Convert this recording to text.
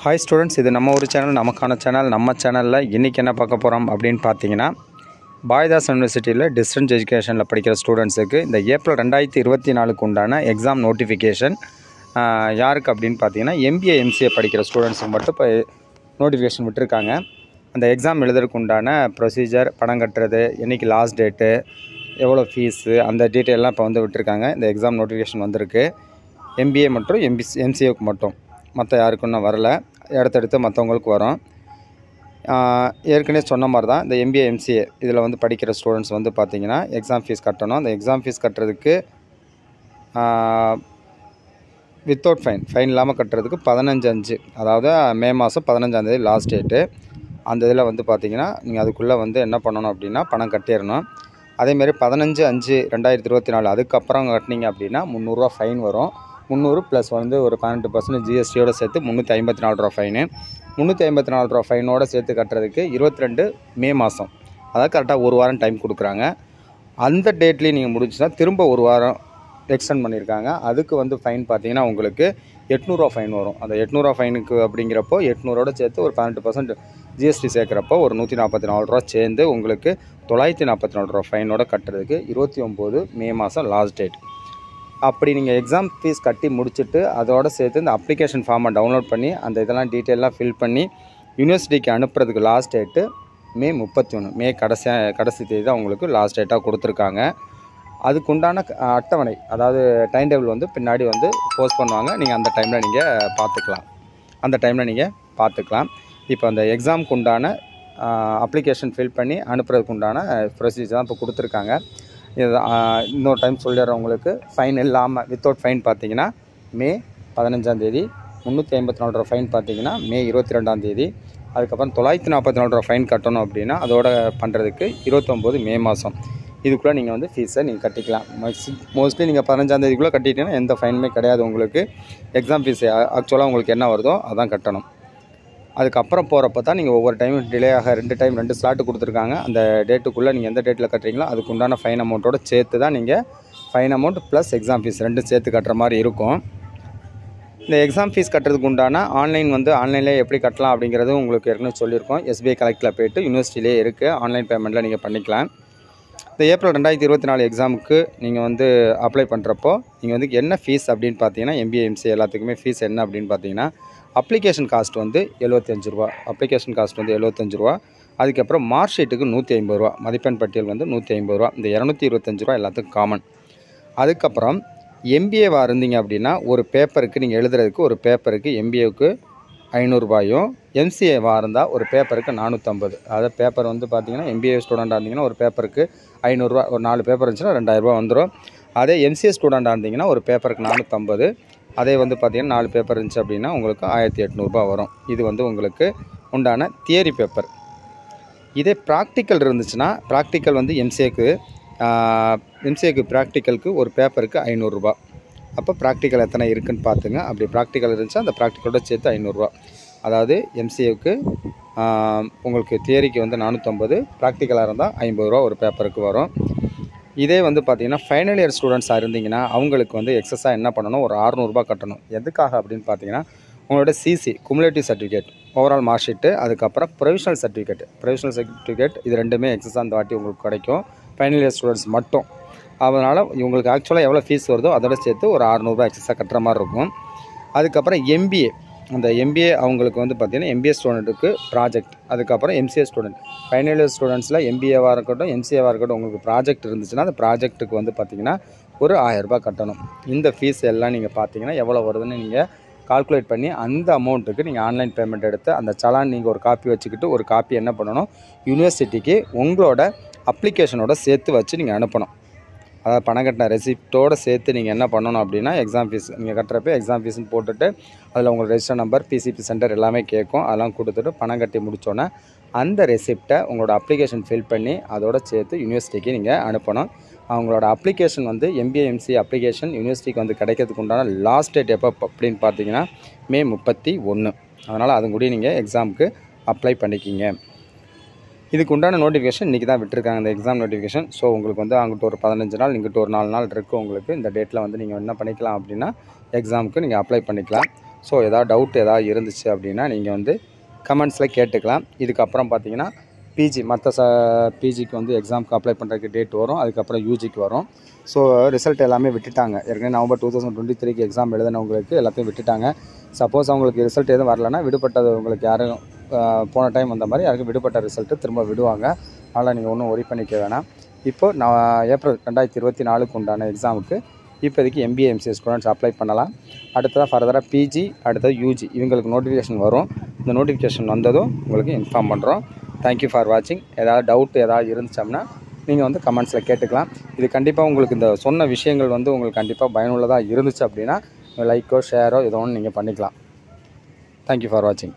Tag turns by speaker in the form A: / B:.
A: Hi students, இது நம்ம ஒரு சேனல், நமக்கான சேனல். நம்ம சேனலில் இன்றைக்கி என்ன பார்க்க போகிறோம் அப்படின்னு பார்த்தீங்கன்னா, பாரதிதாசன் யூனிவர்சிட்டியில் டிஸ்டன்ஸ் எஜுகேஷனில் படிக்கிற ஸ்டூடெண்ட்ஸுக்கு இந்த ஏப்ரல் 2024க்கு உண்டான எக்ஸாம் நோட்டிஃபிகேஷன் யாருக்கு அப்படின்னு பார்த்தீங்கன்னா, எம்பிஏ எம்சிஏ படிக்கிற ஸ்டூடெண்ட்ஸுக்கு மட்டும் இப்போ நோட்டிஃபிகேஷன் விட்டுருக்காங்க. அந்த எக்ஸாம் எழுதுறதுக்கு உண்டான ப்ரொசீஜர், பணம் கட்டுறது, என்றைக்கு லாஸ்ட் டேட்டு, எவ்வளோ ஃபீஸு, அந்த டீட்டெயிலாம் இப்போ வந்து விட்டுருக்காங்க. இந்த எக்ஸாம் நோட்டிஃபிகேஷன் வந்திருக்கு. எம்பிஏ மற்றும் எம்சிஏவுக்கு மட்டும், மற்ற யாருக்கும் இன்னும் வரல. அடுத்தடுத்து மற்றவங்களுக்கு வரும். ஏற்கனவே சொன்ன மாதிரி தான் இந்த எம்பிஏ எம்சிஏ இதில் வந்து படிக்கிற ஸ்டூடெண்ட்ஸ் வந்து பார்த்திங்கன்னா எக்ஸாம் ஃபீஸ் கட்டணும். அந்த எக்ஸாம் ஃபீஸ் கட்டுறதுக்கு வித்தவுட் ஃபைன் இல்லாமல் கட்டுறதுக்கு 15/5, அதாவது மே மாதம் 15ஆந்தேதி லாஸ்ட் டேட்டு. அந்த இதில் வந்து பார்த்திங்கன்னா நீங்கள் அதுக்குள்ளே வந்து என்ன பண்ணணும் அப்படின்னா பணம் கட்டிடணும். அதேமாரி 15/5/2024 அதுக்கப்புறம் கட்டினீங்க அப்படின்னா 300 ரூபா ஃபைன் வரும். 300 ப்ளஸ் வந்து ஒரு 18% ஜிஎஸ்டியோடு சேர்த்து 354 ரூபா ஃபைனு. 354 ரூபா ஃபைனோடு சேர்த்து கட்டுறதுக்கு 22 மே மாதம், அதாவது கரெக்டாக ஒரு வாரம் டைம் கொடுக்குறாங்க. அந்த டேட்லேயும் நீங்கள் முடிச்சுன்னா திரும்ப ஒரு வாரம் எக்ஸ்டெண்ட் பண்ணியிருக்காங்க. அதுக்கு வந்து ஃபைன் பார்த்தீங்கன்னா உங்களுக்கு 800 ரூபா ஃபைன் வரும். அந்த 800 ரூபா ஃபைனுக்கு அப்படிங்கிறப்போ 800ஓட சேர்த்து ஒரு 18% ஜிஎஸ்டி சேர்க்குறப்போ ஒரு 144 ரூபா சேர்ந்து உங்களுக்கு 944 ரூபா ஃபைனோட கட்டுறதுக்கு 29 மே மாதம் லாஸ்ட் டேட். அப்படி நீங்கள் எக்ஸாம் ஃபீஸ் கட்டி முடிச்சுட்டு அதோடு சேர்த்து இந்த அப்ளிகேஷன் ஃபார்மை டவுன்லோட் பண்ணி அந்த இதெல்லாம் டீட்டெயிலாக ஃபில் பண்ணி யூனிவர்சிட்டிக்கு அனுப்புறதுக்கு லாஸ்ட் டேட்டு மே 31, மே கடைசி தேதி தான் உங்களுக்கு லாஸ்ட் டேட்டாக கொடுத்துருக்காங்க. அதுக்குண்டான அட்டவணை, அதாவது டைம் டேபிள் வந்து பின்னாடி வந்து போஸ்ட் பண்ணுவாங்க. நீங்கள் அந்த டைமில் நீங்கள் பார்த்துக்கலாம். இப்போ அந்த எக்ஸாமுக்கு உண்டான அப்ளிகேஷன் ஃபில் பண்ணி அனுப்புறதுக்கு உண்டான ப்ரொசீஜர் தான் இப்போ கொடுத்துருக்காங்க. இது இன்னொரு டைம் சொல்லிடுறவங்களுக்கு, ஃபைன் இல்லாமல் வித்தவுட் ஃபைன் பார்த்தீங்கன்னா மே 15ஆந்தேதி, 354 ரூபா ஃபைன் பார்த்தீங்கன்னா மே 22ஆந்தேதி, அதுக்கப்புறம் 944 ரூபா ஃபைன் கட்டணும் அப்படின்னா அதோட பண்ணுறதுக்கு 29 மே மாதம். இதுக்குள்ளே நீங்கள் வந்து ஃபீஸை நீங்கள் கட்டிக்கலாம். மோஸ்ட்லி நீங்கள் 15ஆந்தேதிக்குள்ளே கட்டிட்டீங்கன்னா எந்த ஃபைனுமே கிடையாது உங்களுக்கு. எக்ஸாம் ஃபீஸ் ஆக்சுவலாக உங்களுக்கு என்ன வருதோ அதான் கட்டணும். அதுக்கப்புறம் போகிறப்ப தான் நீங்கள் ஒவ்வொரு டைமும் டிலே ஆக 2 ஸ்லாட்டு கொடுத்துருக்காங்க. அந்த டேட்டுக்குள்ளே நீங்கள் எந்த டேட்டில் கட்டுறீங்களோ அதுக்கு உண்டான ஃபைன் அமௌண்ட்டோடு சேர்த்து தான் நீங்கள் fine amount plus exam fees 2 சேர்த்து கட்டுற மாதிரி இருக்கும். இந்த எக்ஸாம் ஃபீஸ் கட்டுறதுக்கு உண்டான ஆன்லைன்லேயே எப்படி கட்டலாம் அப்படிங்கிறது உங்களுக்கு ஏற்கனவே சொல்லியிருக்கோம். எஸ்பிஐ கலெக்டில் போய்ட்டு யூனிவர்சிட்டியிலே இருக்குது, ஆன்லைன் பேமெண்ட்டில் நீங்கள் பண்ணிக்கலாம். இந்த ஏப்ரல் 2024 எக்ஸாமுக்கு நீங்கள் வந்து அப்ளை பண்ணுறப்போ நீங்கள் வந்து என்ன ஃபீஸ் அப்படின்னு பார்த்தீங்கன்னா, எம்பிஏ எம்சிஏ எல்லாத்துக்குமே ஃபீஸ் என்ன அப்படின்னு பார்த்தீங்கன்னா, அப்ளிகேஷன் காஸ்ட் வந்து 75 ரூபா. அப்ளிகேஷன் காஸ்ட் வந்து 75 ரூபா. அதுக்கப்புறம் மார்க் ஷீட்டுக்கு 150 ரூபா. மதிப்பெண் பட்டியல் வந்து 150 ரூபா. இந்த 225 ரூபா எல்லாத்துக்கும் காமன். அதுக்கப்புறம் எம்பிஏவாக இருந்தீங்க அப்படின்னா ஒரு பேப்பருக்கு நீங்கள் எழுதுறதுக்கு ஒரு பேப்பருக்கு எம்பிஏவுக்கு 500 ரூபாயும், எம்சிஏவாக இருந்தால் ஒரு பேப்பருக்கு 450. அதாவது பேப்பர் வந்து பார்த்தீங்கன்னா எம்பிஏ ஸ்டூடெண்ட்டாக இருந்தீங்கன்னா ஒரு பேப்பருக்கு 500 ரூபா, ஒரு 4 பேப்பர் இருந்துச்சுன்னா 2000 ரூபா வந்துடும். அதே எம்சிஏ ஸ்டூடெண்ட்டாக இருந்தீங்கன்னா ஒரு பேப்பருக்கு 450. அதே வந்து பார்த்திங்கன்னா 4 பேப்பர் இருந்துச்சு அப்படின்னா உங்களுக்கு 1800 ரூபா வரும். இது வந்து உங்களுக்கு உண்டான தியரி பேப்பர். இதே ப்ராக்டிக்கல் இருந்துச்சுன்னா, ப்ராக்டிக்கல் வந்து எம்சிஏக்கு ப்ராக்டிக்கலுக்கு ஒரு பேப்பருக்கு 500 ரூபா. அப்போ ப்ராக்டிக்கல் எத்தனை இருக்குதுன்னு பார்த்துங்க. அப்படி ப்ராக்டிக்கல் இருந்துச்சுன்னா அந்த ப்ராக்டிக்கலோட சேர்த்து 500 ரூபா. அதாவது எம்சிஏவுக்கு உங்களுக்கு தியரிக்கு வந்து 450, ப்ராக்டிக்கலாக இருந்தால் 50 ரூபா ஒரு பேப்பருக்கு வரும். இதே வந்து பார்த்திங்கன்னா ஃபைனல் இயர் ஸ்டூடெண்ட்ஸாக இருந்தீங்கன்னா அவங்களுக்கு வந்து எக்ஸஸாக என்ன பண்ணணும், ஒரு 600 ரூபா கட்டணும். எதுக்காக அப்படின்னு பார்த்தீங்கன்னா, உங்களோட CC cumulative certificate, overall mark sheet, அதுக்கப்புறம் ப்ரொவிஷனல் சர்டிஃபிகேட் இது ரெண்டுமே எக்ஸஸாக அந்த வாட்டி உங்களுக்கு கிடைக்கும், ஃபைனல் இயர் ஸ்டூடெண்ட்ஸ் மட்டும். அதனால் இவங்களுக்கு ஆக்சுவலாக எவ்வளோ ஃபீஸ் வருதோ அதோட சேர்த்து ஒரு 600 ரூபா எக்ஸஸாக கட்டுற மாதிரி இருக்கும். அதுக்கப்புறம் எம்பிஏ, அந்த எம்பிஏ அவங்களுக்கு வந்து பார்த்திங்கன்னா எம்பிஏ ஸ்டூடெண்ட்டுக்கு ப்ராஜெக்ட், அதுக்கப்புறம் எம்சிஏ ஸ்டூடெண்ட், ஃபைனல் இயர் ஸ்டூடெண்ட்ஸில் எம்பிஏவாக இருக்கட்டும் எம்சிஏவாக இருக்கட்டும் உங்களுக்கு ப்ராஜெக்ட் இருந்துச்சுன்னா அந்த ப்ராஜெக்ட்டுக்கு வந்து பார்த்திங்கன்னா ஒரு 1000 ரூபா கட்டணும். இந்த ஃபீஸ் எல்லாம் நீங்கள் பார்த்தீங்கன்னா எவ்வளோ வருதுன்னு நீங்கள் கால்குலேட் பண்ணி அந்த அமௌண்ட்டுக்கு நீங்கள் ஆன்லைன் பேமெண்ட் எடுத்து அந்த சலான் நீங்கள் ஒரு காப்பி வச்சுக்கிட்டு ஒரு காப்பி என்ன பண்ணணும், யூனிவர்சிட்டிக்கு உங்களோட அப்ளிகேஷனோட சேர்த்து வச்சு நீங்கள் அனுப்பணும். அதாவது பணம் கட்டின ரெசிப்டோடு சேர்த்து நீங்கள் என்ன பண்ணணும் அப்படின்னா, எக்ஸாம் ஃபீஸ் நீங்கள் கட்டுறப்ப எக்ஸாம் ஃபீஸ்ன்னு போட்டுட்டு அதில் உங்கள் ரெஜிஸ்டர் நம்பர், பிசிபி சென்டர் எல்லாமே கேட்கும். அதெல்லாம் கொடுத்துட்டு பணம் கட்டி முடித்தோன்னே அந்த ரெசிப்டை உங்களோட அப்ளிகேஷன் ஃபில் பண்ணி அதோடு சேர்த்து யூனிவர்சிட்டிக்கு நீங்கள் அனுப்பணும். அவங்களோட அப்ளிகேஷன் வந்து எம்பிஏ எம்சிஏ அப்ளிகேஷன் யூனிவர்சிட்டிக்கு வந்து கிடைக்கிறதுக்கு உண்டான லாஸ்ட் டேட் எப்போ அப்படின்னு பார்த்தீங்கன்னா மே 31. அதனால் அது கூட நீங்கள் எக்ஸாமுக்கு அப்ளை பண்ணிக்கிங்க. இதுக்கு உண்டான நோட்டிஃபிகேஷன் இன்றைக்கி தான் விட்டுருக்காங்க, இந்த எக்ஸாம் நோட்டிஃபிகேஷன். ஸோ உங்களுக்கு வந்து அங்கிட்ட ஒரு 15 நாள், இங்கிட்ட ஒரு 4 நாள் இருக்குது உங்களுக்கு. இந்த டேட்டில் வந்து நீங்கள் என்ன பண்ணிக்கலாம் அப்படின்னா எக்ஸாமுக்கு நீங்கள் அப்ளை பண்ணிக்கலாம். ஸோ ஏதாவது டவுட் ஏதாவது இருந்துச்சு அப்படின்னா நீங்கள் வந்து கமெண்ட்ஸில் கேட்டுக்கலாம். இதுக்கப்புறம் பார்த்தீங்கன்னா பிஜி மற்ற பிஜிக்கு வந்து எக்ஸாமுக்கு அப்ளை பண்ணுறதுக்கு டேட் வரும். அதுக்கப்புறம் யூஜிக்கு வரும். ஸோ ரிசல்ட் எல்லாமே விட்டுட்டாங்க. ஏற்கனவே நவம்பர் 2023க்கு எக்ஸாம் எழுதினவங்களுக்கு எல்லாத்தையும் விட்டுட்டாங்க. சப்போஸ் அவங்களுக்கு ரிசல்ட் எதுவும் வரலன்னா விடுபட்டது உங்களுக்கு யாரும் போன டைம் வந்த மாதிரி யாருக்கும் விடுபட்ட ரிசல்ட்டு திரும்ப விடுவாங்க. அதனால் நீங்கள் ஒன்றும் ஒரி பண்ணிக்க வேணாம். இப்போது நான் ஏப்ரல் 2024க்கு உண்டான எக்ஸாமுக்கு இப்போதைக்கு MBA MCA ஸ்டூடெண்ட்ஸ் அப்ளை பண்ணலாம். அடுத்ததாக ஃபர்தராக பிஜி, அடுத்தது யூஜி இவங்களுக்கு நோட்டிஃபிகேஷன் வரும். இந்த நோட்டிஃபிகேஷன் வந்ததும் உங்களுக்கு இன்ஃபார்ம் பண்ணுறோம். தேங்க்யூ ஃபார் வாட்சிங். ஏதாவது டவுட் ஏதாவது இருந்துச்சோம்னா நீங்கள் வந்து கமெண்ட்ஸில் கேட்டுக்கலாம். இது கண்டிப்பாக உங்களுக்கு இந்த சொன்ன விஷயங்கள் வந்து உங்களுக்கு கண்டிப்பாக பயனுள்ளதாக இருந்துச்சு அப்படின்னா லைக்கோ ஷேரோ ஏதோ ஒன்று நீங்கள் பண்ணிக்கலாம். தேங்க்யூ ஃபார் வாட்சிங்.